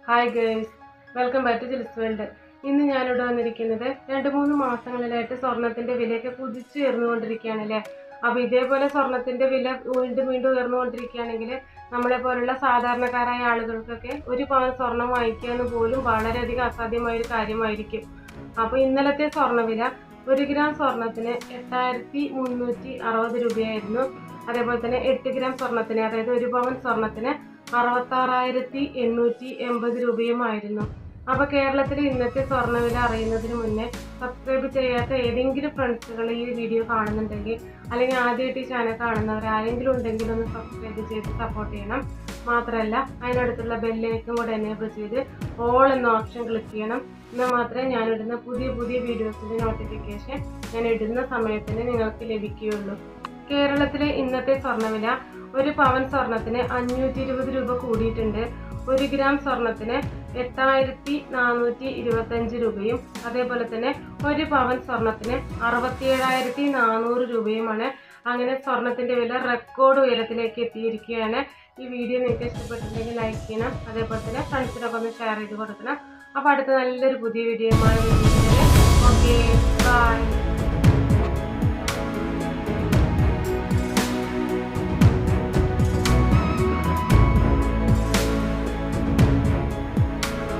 Hi girls, welcome back to Jils world. ഇന്ന് ഞാനിവിടെ വന്നിരിക്കുന്നത് 2-3 മാസങ്ങളിലായിട്ട് സ്വർണത്തിന്റെ വിലയൊക്കെ കുതിച്ചുയർന്നുകൊണ്ടിരിക്കുകയാണല്ലേ. അപ്പോൾ ഇതേപോലെ സ്വർണത്തിന്റെ വില വീണ്ടും ഉയർന്നുകൊണ്ടിരിക്കുകയാണെങ്കിൽ നമ്മളെ പോലുള്ള സാധാരണക്കാരായ ആളുകൾക്കൊക്കെ ഒരു പവൻ സ്വർണം വാങ്ങിക്കുക എന്ന് പോലും വളരെയധികം അസാധ്യമായ ഒരു കാര്യമായിരിക്കും. അപ്പോൾ ഇന്നലത്തെ സ്വർണ്ണവില 1 ഗ്രാം സ്വർണത്തിന് 8360 രൂപയായിരുന്നു. അതേപോലെ തന്നെ 8 ഗ്രാം സ്വർണത്തിന്, അതായത് 1 പവൻ സ്വർണത്തിന് 66,880 രൂപയുമായിരുന്നു. അപ്പോൾ കേരളത്തിലെ ഇന്നത്തെ സ്വർണ്ണവില അറിയുന്നതിന് മുന്നേ സബ്സ്ക്രൈബ് ചെയ്യാത്ത ഏതെങ്കിലും ഫ്രണ്ട്സുകൾ ഈ വീഡിയോ കാണുന്നുണ്ടെങ്കിൽ, അല്ലെങ്കിൽ ആദ്യമായിട്ട് ഈ ചാനൽ കാണുന്നവർ ആരെങ്കിലും ഉണ്ടെങ്കിൽ ഒന്ന് സബ്സ്ക്രൈബ് ചെയ്ത് സപ്പോർട്ട് ചെയ്യണം. മാത്രമല്ല അതിനടുത്തുള്ള ബെല്ലൈക്കൺ കൂടെ എനേബിൾ ചെയ്ത് ഓൾ എന്ന ഓപ്ഷൻ ക്ലിക്ക് ചെയ്യണം. എന്നാൽ മാത്രമേ ഞാനിടുന്ന പുതിയ വീഡിയോസിൻ്റെ നോട്ടിഫിക്കേഷൻ ഞാൻ ഇടുന്ന സമയത്തിന് നിങ്ങൾക്ക് ലഭിക്കുകയുള്ളൂ. കേരളത്തിലെ ഇന്നത്തെ സ്വർണ്ണവില 1 പവൻ സ്വർണത്തിന് 520 രൂപ കൂടിയിട്ടുണ്ട്. 1 ഗ്രാം സ്വർണത്തിന് 8425 രൂപയും, അതേപോലെ തന്നെ 1 പവൻ സ്വർണത്തിന് 67,400 രൂപയുമാണ്. അങ്ങനെ സ്വർണത്തിന്റെ വില റെക്കോർഡ് ഉയരത്തിലേക്ക് എത്തിയിരിക്കുകയാണ്. ഈ വീഡിയോ നിങ്ങൾക്ക് ഇഷ്ടപ്പെട്ടിട്ടുണ്ടെങ്കിൽ ലൈക്ക് ചെയ്യണം, അതേപോലെ തന്നെ ഫ്രണ്ട്സിനൊക്കെ ഒന്ന് ഷെയർ ചെയ്ത് കൊടുക്കണം. അപ്പോൾ അടുത്ത നല്ലൊരു പുതിയ വീഡിയോയുമായി വരുന്നത്. Okay, by.